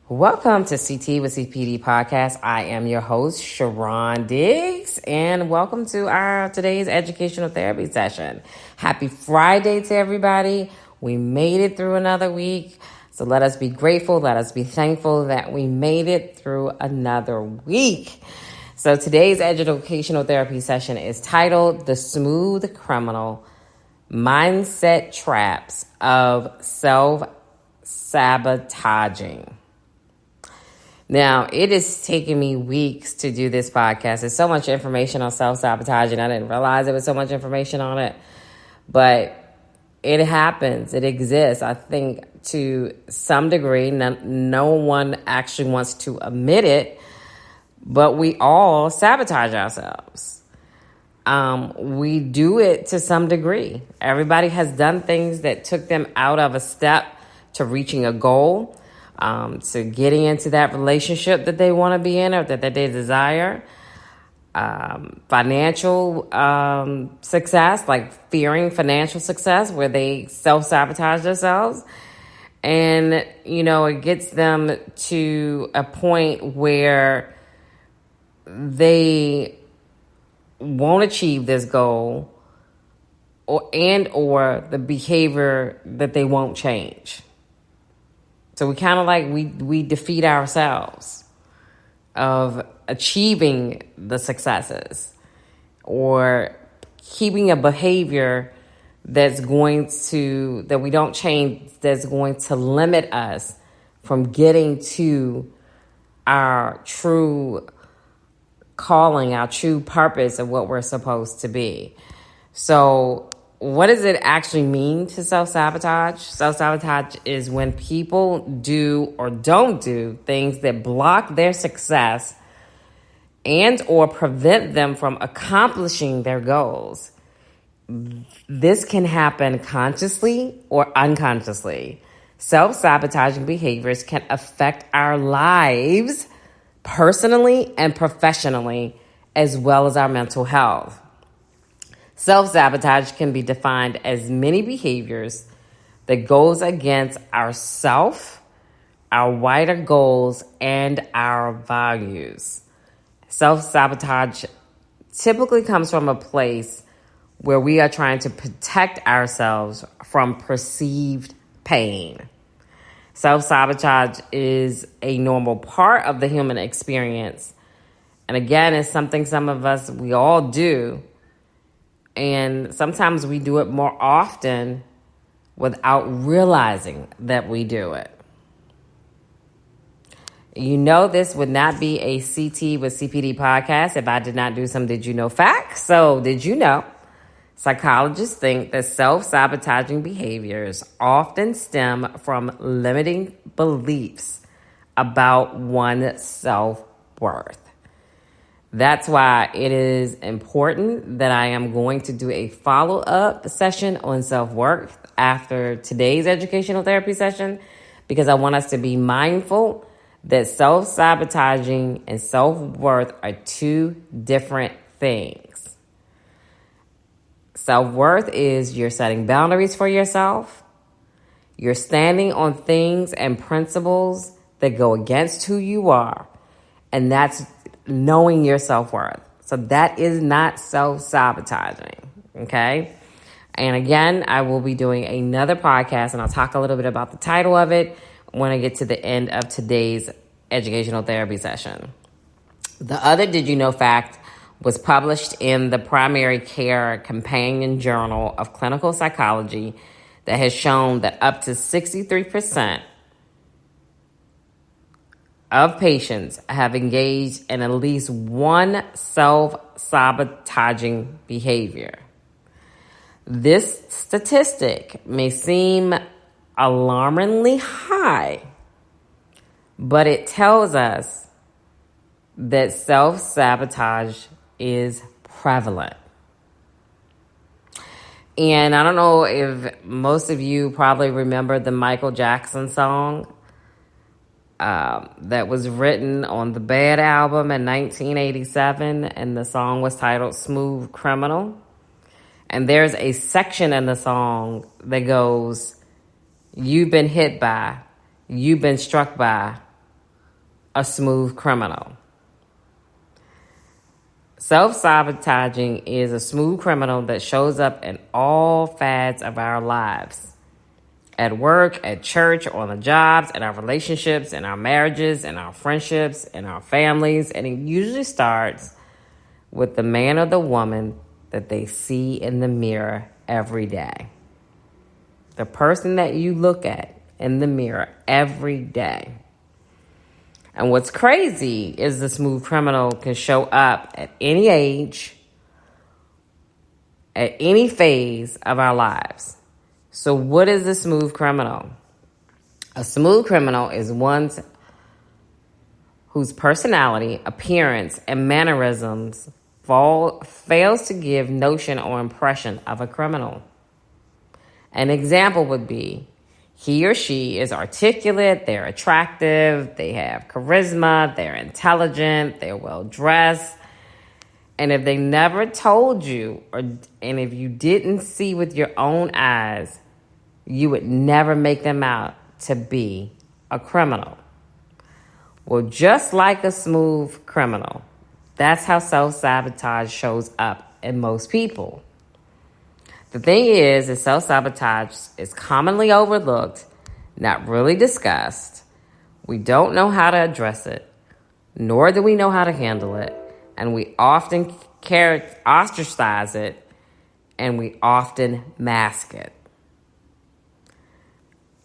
Welcome to CT with CPD podcast. I am your host, Sharon Diggs, and welcome to our today's educational therapy session. Happy Friday to everybody. We made it through another week. So let us be grateful. Let us be thankful that we made it through another week. So today's educational therapy session is titled The Smooth Criminal Mindset Traps of Self-Sabotaging. Now, it is taking me weeks to do this podcast. There's so much information on self-sabotaging. I didn't realize there was so much information on it. But it happens. It exists. I think to some degree, no one actually wants to admit it. But we all sabotage ourselves. We do it to some degree. Everybody has done things that took them out of a step to reaching a goal. To getting into that relationship that they want to be in or that they desire. Financial success, like fearing financial success, where they self-sabotage themselves. And, it gets them to a point where they won't achieve this goal or the behavior that they won't change. So we kind of we defeat ourselves of achieving the successes or keeping a behavior that we don't change, that's going to limit us from getting to our true calling, our true purpose of what we're supposed to be. So what does it actually mean to self-sabotage? Self-sabotage is when people do or don't do things that block their success and or prevent them from accomplishing their goals. This can happen consciously or unconsciously. Self-sabotaging behaviors can affect our lives personally and professionally, as well as our mental health. Self-sabotage can be defined as many behaviors that goes against ourself, our wider goals, and our values. Self-sabotage typically comes from a place where we are trying to protect ourselves from perceived pain. Self-sabotage is a normal part of the human experience. And again, it's something we all do. And sometimes we do it more often without realizing that we do it. This would not be a CT with CPD podcast if I did not do some Did You Know facts. So did you know? Psychologists think that self-sabotaging behaviors often stem from limiting beliefs about one's self-worth. That's why it is important that I am going to do a follow-up session on self-worth after today's educational therapy session, because I want us to be mindful that self-sabotaging and self-worth are two different things. Self-worth is you're setting boundaries for yourself. You're standing on things and principles that go against who you are. And that's knowing your self-worth. So that is not self-sabotaging, okay? And again, I will be doing another podcast, and I'll talk a little bit about the title of it when I get to the end of today's educational therapy session. The other Did You Know fact was published in the Primary Care Companion Journal of Clinical Psychology that has shown that up to 63% of patients have engaged in at least one self-sabotaging behavior. This statistic may seem alarmingly high, but it tells us that self-sabotage is prevalent. And I don't know if most of you probably remember the Michael Jackson song that was written on the Bad album in 1987, and the song was titled Smooth Criminal. And there's a section in the song that goes, "You've been hit by, you've been struck by, a smooth criminal. Self-sabotaging is a smooth criminal that shows up in all facets of our lives. At work, at church, on the jobs, in our relationships, in our marriages, in our friendships, in our families. And it usually starts with the man or the woman that they see in the mirror every day. The person that you look at in the mirror every day. And what's crazy is the smooth criminal can show up at any age, at any phase of our lives. So what is a smooth criminal? A smooth criminal is one whose personality, appearance, and mannerisms fails to give notion or impression of a criminal. An example would be, he or she is articulate, they're attractive, they have charisma, they're intelligent, they're well-dressed. And if they never told you, and if you didn't see with your own eyes, you would never make them out to be a criminal. Well, just like a smooth criminal, that's how self-sabotage shows up in most people. The thing is self-sabotage is commonly overlooked, not really discussed. We don't know how to address it, nor do we know how to handle it, and we often ostracize it, and we often mask it.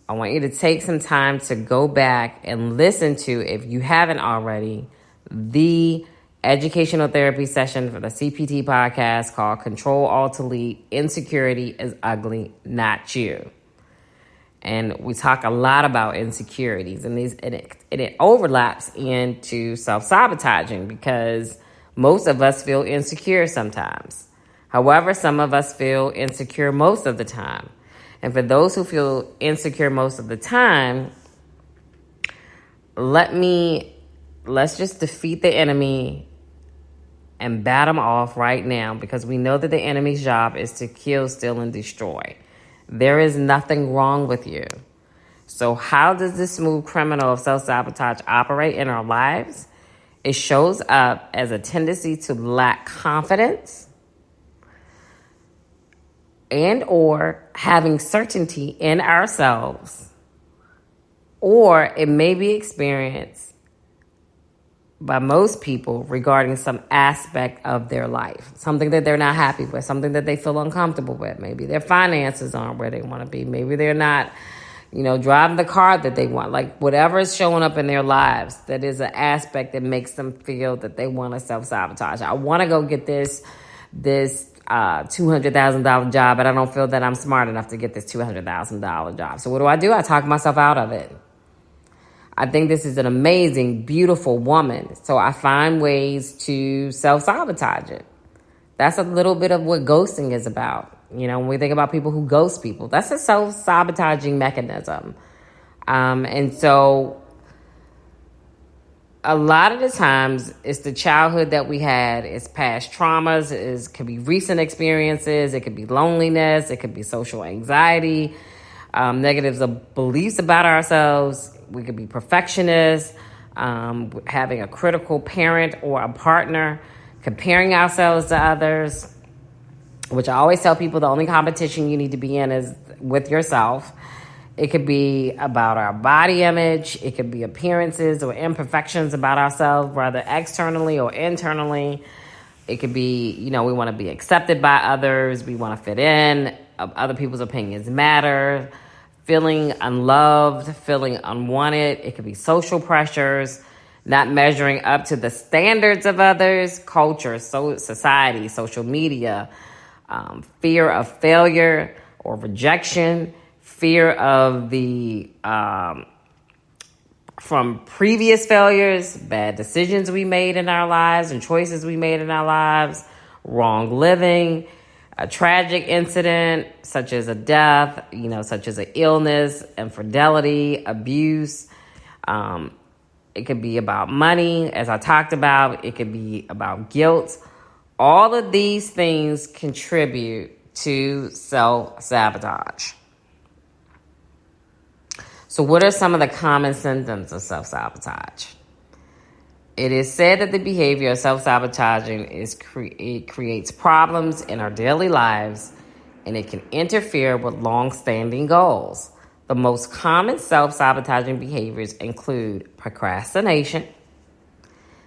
I want you to take some time to go back and listen to, if you haven't already, the educational therapy session for the CPT podcast called Control Alt Delete, Insecurity is Ugly, Not You. And we talk a lot about insecurities, and it overlaps into self-sabotaging because most of us feel insecure sometimes. However, some of us feel insecure most of the time. And for those who feel insecure most of the time, let's just defeat the enemy and bat them off right now, because we know that the enemy's job is to kill, steal, and destroy. There is nothing wrong with you. So how does this smooth criminal of self-sabotage operate in our lives? It shows up as a tendency to lack confidence and or having certainty in ourselves, or it may be experienced by most people regarding some aspect of their life, something that they're not happy with, something that they feel uncomfortable with. Maybe their finances aren't where they want to be. Maybe they're not, driving the car that they want. Like whatever is showing up in their lives, that is an aspect that makes them feel that they want to self-sabotage. I want to go get this $200,000 job, but I don't feel that I'm smart enough to get this $200,000 job. So what do? I talk myself out of it. I think this is an amazing, beautiful woman. So I find ways to self-sabotage it. That's a little bit of what ghosting is about. When we think about people who ghost people, that's a self-sabotaging mechanism. And so a lot of the times it's the childhood that we had, it's past traumas, it could be recent experiences, it could be loneliness, it could be social anxiety, negatives of beliefs about ourselves. We could be perfectionists, having a critical parent or a partner, comparing ourselves to others, which I always tell people the only competition you need to be in is with yourself. It could be about our body image. It could be appearances or imperfections about ourselves, whether externally or internally. It could be, we want to be accepted by others. We want to fit in. Other people's opinions matter. Feeling unloved, feeling unwanted. It could be social pressures, not measuring up to the standards of others, culture, society, social media, fear of failure or rejection, fear of from previous failures, bad decisions we made in our lives and choices we made in our lives, wrong living, a tragic incident such as a death, such as an illness, infidelity, abuse. It could be about money, as I talked about. It could be about guilt. All of these things contribute to self-sabotage. So what are some of the common symptoms of self-sabotage? It is said that the behavior of self-sabotaging it creates problems in our daily lives, and it can interfere with long-standing goals. The most common self-sabotaging behaviors include procrastination,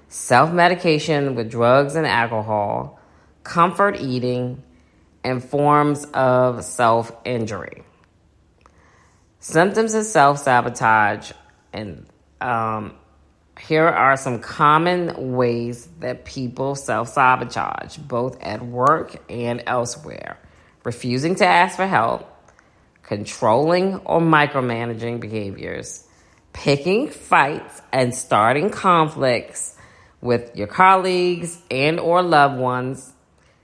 self-medication with drugs and alcohol, comfort eating, and forms of self-injury. Symptoms of self-sabotage, and here are some common ways that people self-sabotage, both at work and elsewhere. Refusing to ask for help, controlling or micromanaging behaviors, picking fights and starting conflicts with your colleagues and or loved ones,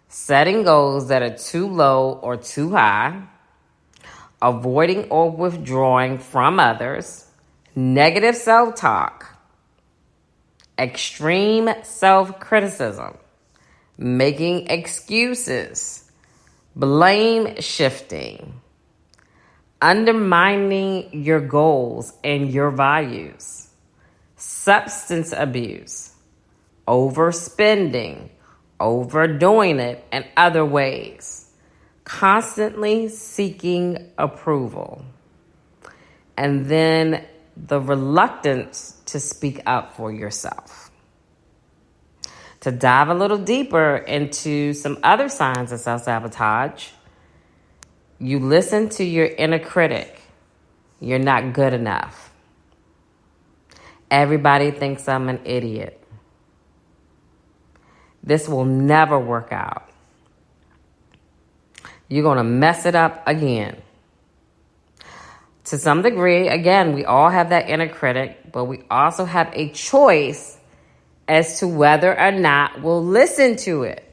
setting goals that are too low or too high, avoiding or withdrawing from others, negative self-talk, extreme self-criticism, making excuses, blame shifting, undermining your goals and your values, substance abuse, overspending, overdoing it, and other ways, constantly seeking approval, and then the reluctance to speak up for yourself. To dive a little deeper into some other signs of self-sabotage, you listen to your inner critic. You're not good enough. Everybody thinks I'm an idiot. This will never work out. You're going to mess it up again. To some degree, again, we all have that inner critic, but we also have a choice as to whether or not we'll listen to it.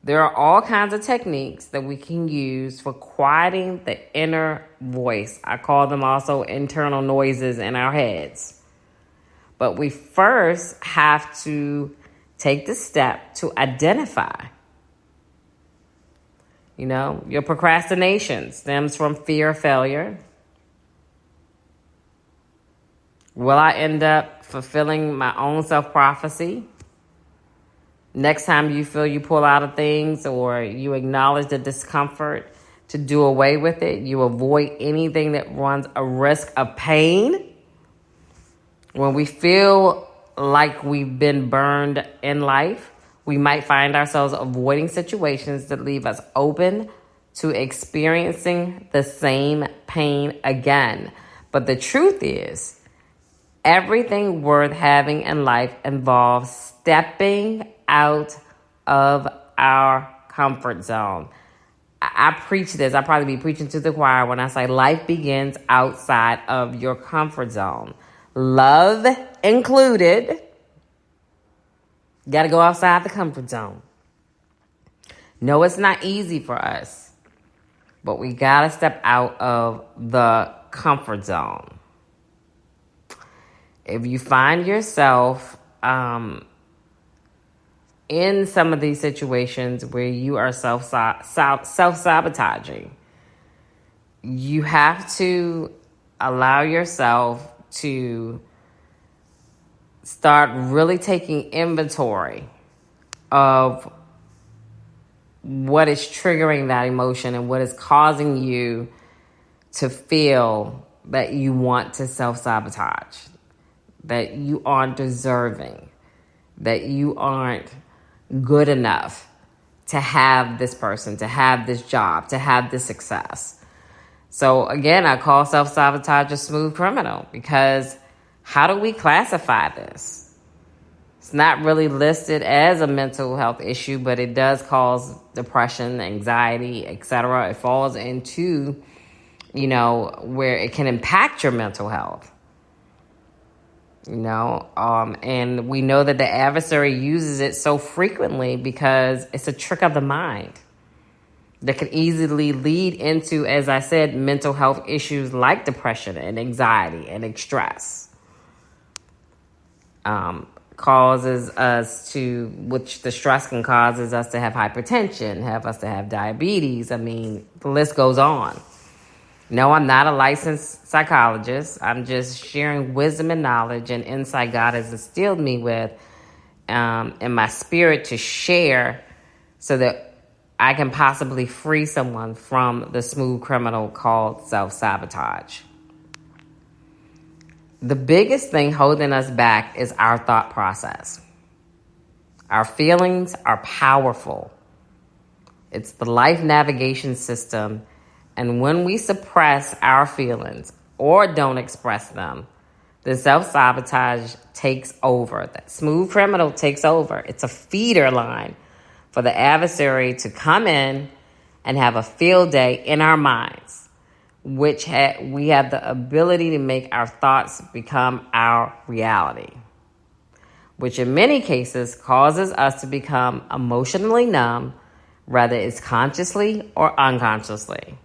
There are all kinds of techniques that we can use for quieting the inner voice. I call them also internal noises in our heads. But we first have to take the step to identify. Your procrastination stems from fear of failure. Will I end up fulfilling my own self-prophecy? Next time you feel you pull out of things or you acknowledge the discomfort to do away with it, you avoid anything that runs a risk of pain. When we feel like we've been burned in life, we might find ourselves avoiding situations that leave us open to experiencing the same pain again. But the truth is, everything worth having in life involves stepping out of our comfort zone. I preach this. I'll probably be preaching to the choir when I say life begins outside of your comfort zone. Love included. Got to go outside the comfort zone. No, it's not easy for us, but we got to step out of the comfort zone. If you find yourself in some of these situations where you are self-sabotaging, you have to allow yourself to start really taking inventory of what is triggering that emotion and what is causing you to feel that you want to self-sabotage, that you aren't deserving, that you aren't good enough to have this person, to have this job, to have this success. So again, I call self-sabotage a smooth criminal, because how do we classify this? It's not really listed as a mental health issue, but it does cause depression, anxiety, etc. It falls into, where it can impact your mental health. And we know that the adversary uses it so frequently because it's a trick of the mind that can easily lead into, as I said, mental health issues like depression and anxiety and stress. Causes us to, which the stress can causes us to have hypertension, have us to have diabetes. I mean, the list goes on. No, I'm not a licensed psychologist. I'm just sharing wisdom and knowledge and insight God has instilled me with in my spirit to share so that I can possibly free someone from the smooth criminal called self-sabotage. The biggest thing holding us back is our thought process. Our feelings are powerful. It's the life navigation system. And when we suppress our feelings or don't express them, the self-sabotage takes over. That smooth criminal takes over. It's a feeder line for the adversary to come in and have a field day in our minds, which we have the ability to make our thoughts become our reality, which in many cases causes us to become emotionally numb, whether it's consciously or unconsciously.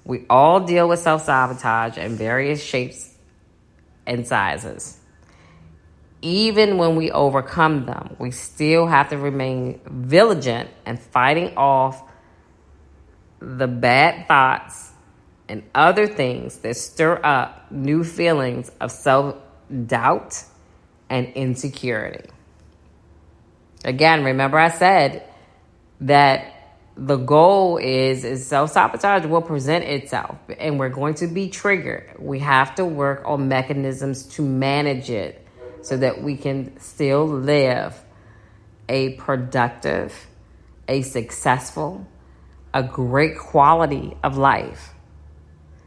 We all deal with self-sabotage in various shapes and sizes. Even when we overcome them, we still have to remain vigilant and fighting off the bad thoughts and other things that stir up new feelings of self-doubt and insecurity. Again, remember I said that the goal is self-sabotage will present itself and we're going to be triggered. We have to work on mechanisms to manage it so that we can still live a productive, a successful, a great quality of life.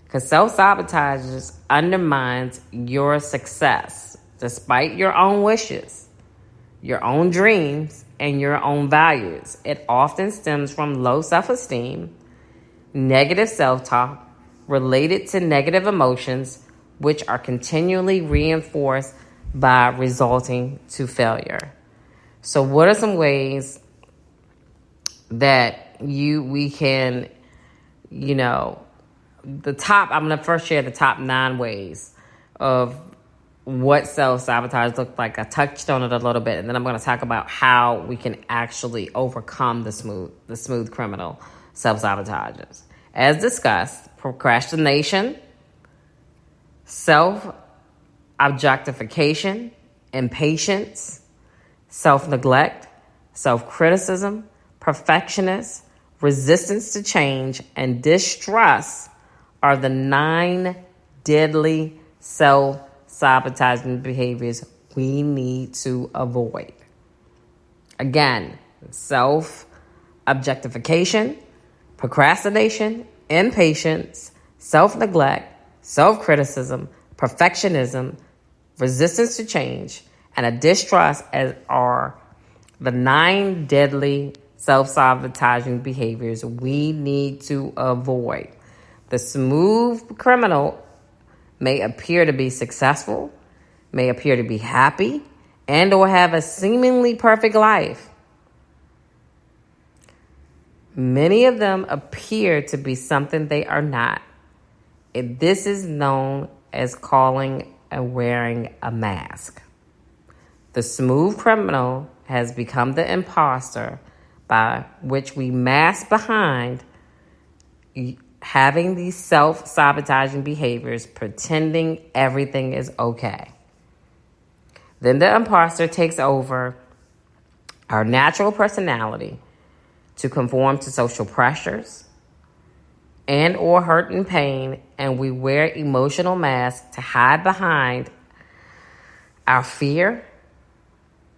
Because self-sabotage just undermines your success despite your own wishes, your own dreams, and your own values. It often stems from low self-esteem, negative self-talk, related to negative emotions, which are continually reinforced by resulting to failure. So what are some ways that we can, I'm going to first share the top 9 ways of what self-sabotage looked like. I touched on it a little bit, and then I'm going to talk about how we can actually overcome the smooth criminal self-sabotages. As discussed, procrastination, self-objectification, impatience, self-neglect, self-criticism, perfectionist, resistance to change, and distrust are the 9 deadly self-sabotaging behaviors we need to avoid. Again, self-objectification, procrastination, impatience, self-neglect, self-criticism, perfectionism, resistance to change, and a distrust are the 9 deadly self-sabotaging behaviors we need to avoid. The smooth criminal may appear to be successful, may appear to be happy, and or have a seemingly perfect life. Many of them appear to be something they are not. This is known as calling and wearing a mask. The smooth criminal has become the imposter by which we mask behind having these self-sabotaging behaviors, pretending everything is okay. Then the imposter takes over our natural personality to conform to social pressures and or hurt and pain, and we wear emotional masks to hide behind our fear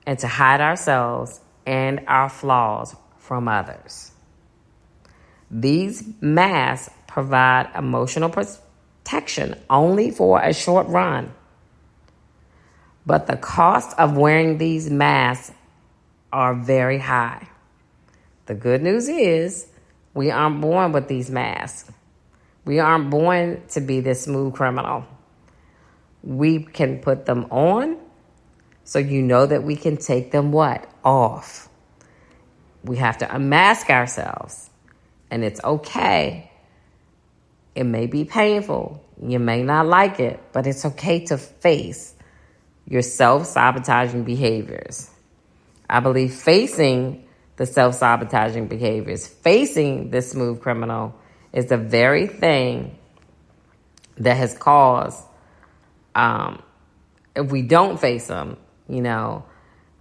and to hide ourselves and our flaws from others. These masks provide emotional protection only for a short run. But the cost of wearing these masks are very high. The good news is we aren't born with these masks. We aren't born to be this smooth criminal. We can put them on so you know that we can take them off. We have to unmask ourselves. And it's okay. It may be painful. You may not like it, but it's okay to face your self-sabotaging behaviors. I believe facing the self-sabotaging behaviors, facing the smooth criminal is the very thing that has caused, if we don't face them,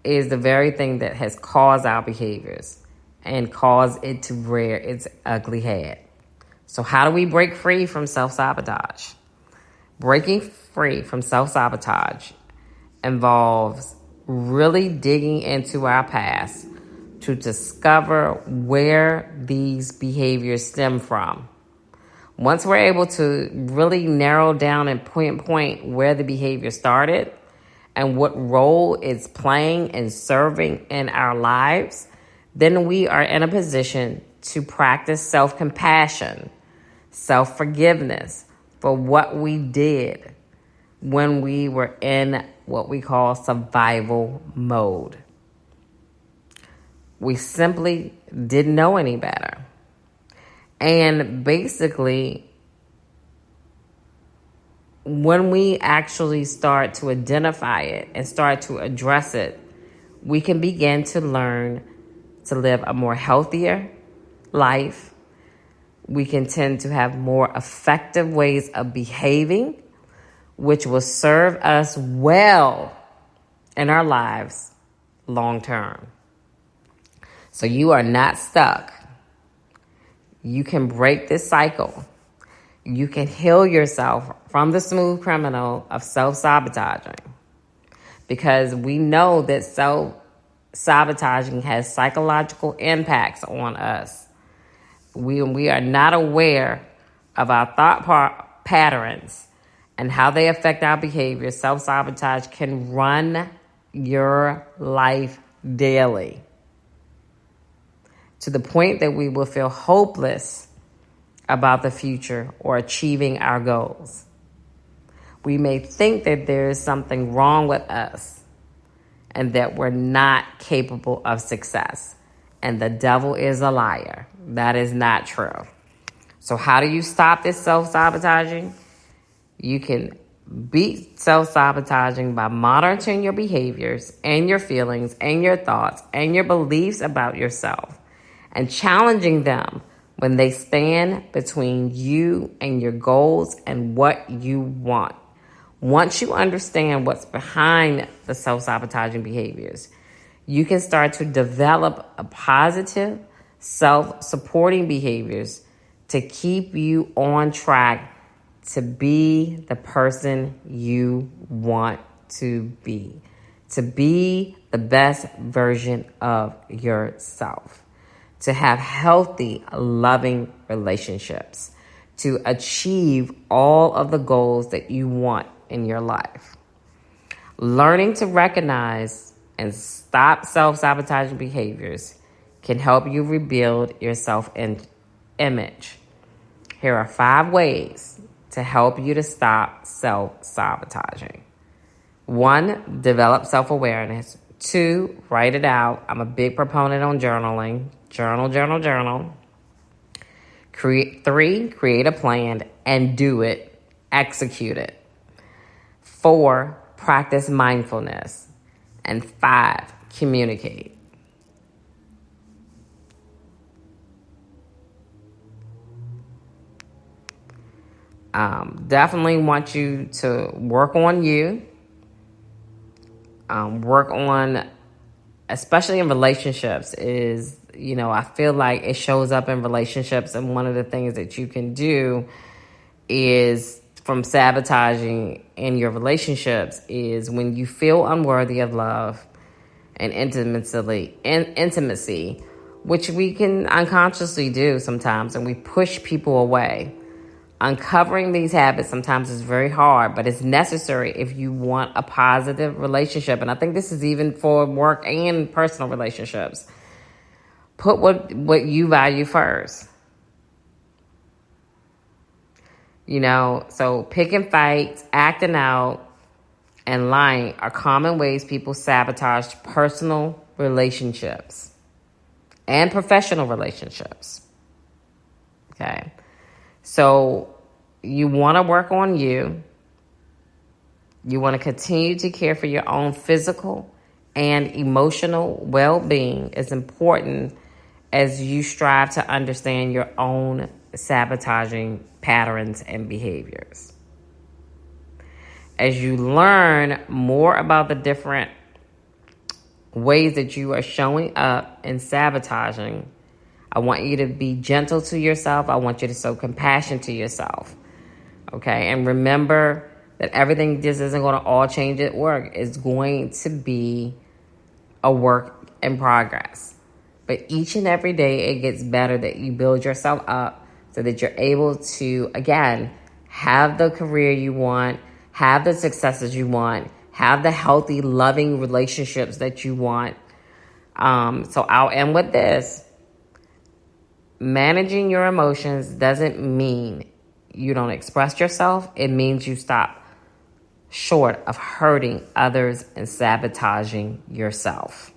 is the very thing that has caused our behaviors and caused it to rear its ugly head. So how do we break free from self-sabotage? Breaking free from self-sabotage involves really digging into our past to discover where these behaviors stem from. Once we're able to really narrow down and point where the behavior started and what role it's playing and serving in our lives, then we are in a position to practice self-compassion, self-forgiveness for what we did when we were in what we call survival mode. We simply didn't know any better. And basically, when we actually start to identify it and start to address it, we can begin to learn to live a more healthier life. We can tend to have more effective ways of behaving, which will serve us well in our lives long term. So you are not stuck. You can break this cycle. You can heal yourself from the smooth criminal of self-sabotaging, because we know that self-sabotaging has psychological impacts on us. We are not aware of our thought patterns and how they affect our behavior. Self-sabotage can run your life daily to the point that we will feel hopeless about the future or achieving our goals. We may think that there is something wrong with us and that we're not capable of success. And the devil is a liar. That is not true. So how do you stop this self-sabotaging? You can beat self-sabotaging by monitoring your behaviors and your feelings and your thoughts and your beliefs about yourself and challenging them when they stand between you and your goals and what you want. Once you understand what's behind the self-sabotaging behaviors, you can start to develop a positive, self-supporting behaviors to keep you on track to be the person you want to be the best version of yourself, to have healthy, loving relationships, to achieve all of the goals that you want in your life. Learning to recognize and stop self-sabotaging behaviors can help you rebuild your self-image. Here are 5 ways to help you to stop self-sabotaging. 1, develop self-awareness. 2, write it out. I'm a big proponent on journaling. Journal. 3, create a plan and do it. Execute it. 4, practice mindfulness. And 5, communicate. Definitely want you to work on you. Work on, especially in relationships, is, I feel like it shows up in relationships. And one of the things that you can do is from sabotaging in your relationships is when you feel unworthy of love and intimacy, which we can unconsciously do sometimes, and we push people away. Uncovering these habits sometimes is very hard, but it's necessary if you want a positive relationship. And I think this is even for work and personal relationships. Put what you value first. So picking fights, acting out, and lying are common ways people sabotage personal relationships and professional relationships. Okay. So you want to work on you. You want to continue to care for your own physical and emotional well-being. It's important as you strive to understand your own self-sabotaging patterns and behaviors. As you learn more about the different ways that you are showing up and sabotaging, I want you to be gentle to yourself. I want you to show compassion to yourself. Okay? And remember that everything just isn't going to all change at work. It's going to be a work in progress. But each and every day it gets better that you build yourself up so that you're able to, again, have the career you want, have the successes you want, have the healthy, loving relationships that you want. So I'll end with this. Managing your emotions doesn't mean you don't express yourself. It means you stop short of hurting others and sabotaging yourself.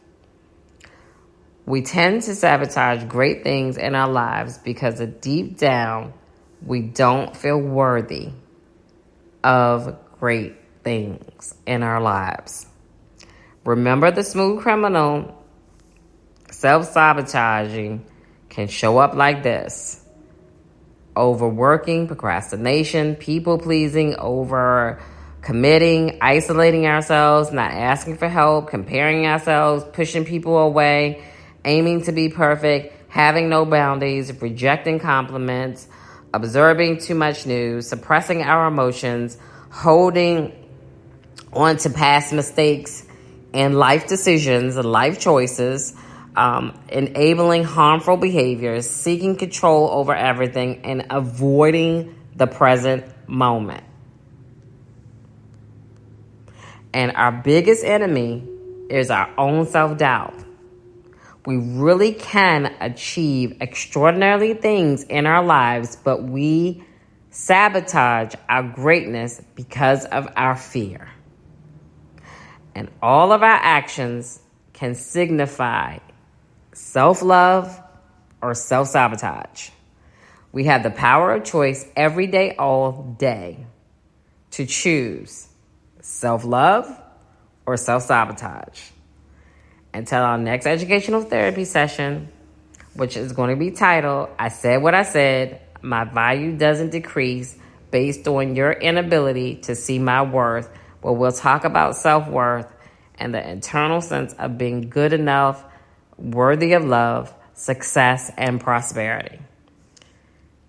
We tend to sabotage great things in our lives because deep down, we don't feel worthy of great things in our lives. Remember, the smooth criminal, self-sabotaging, can show up like this: overworking, procrastination, people-pleasing, over-committing, isolating ourselves, not asking for help, comparing ourselves, pushing people away, aiming to be perfect, having no boundaries, rejecting compliments, observing too much news, suppressing our emotions, holding on to past mistakes and life decisions and life choices, enabling harmful behaviors, seeking control over everything, and avoiding the present moment. And our biggest enemy is our own self-doubt. We really can achieve extraordinary things in our lives, but we sabotage our greatness because of our fear. And all of our actions can signify self-love or self-sabotage. We have the power of choice every day, all day, to choose self-love or self-sabotage. Until our next educational therapy session, which is going to be titled, I Said What I Said, My Value Doesn't Decrease Based on Your Inability to See My Worth, where we'll talk about self-worth and the internal sense of being good enough, worthy of love, success, and prosperity.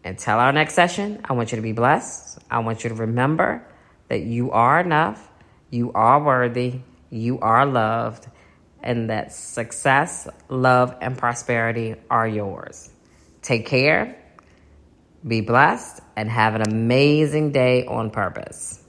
Until our next session, I want you to be blessed. I want you to remember that you are enough, you are worthy, you are loved, and that success, love, and prosperity are yours. Take care, be blessed, and have an amazing day on purpose.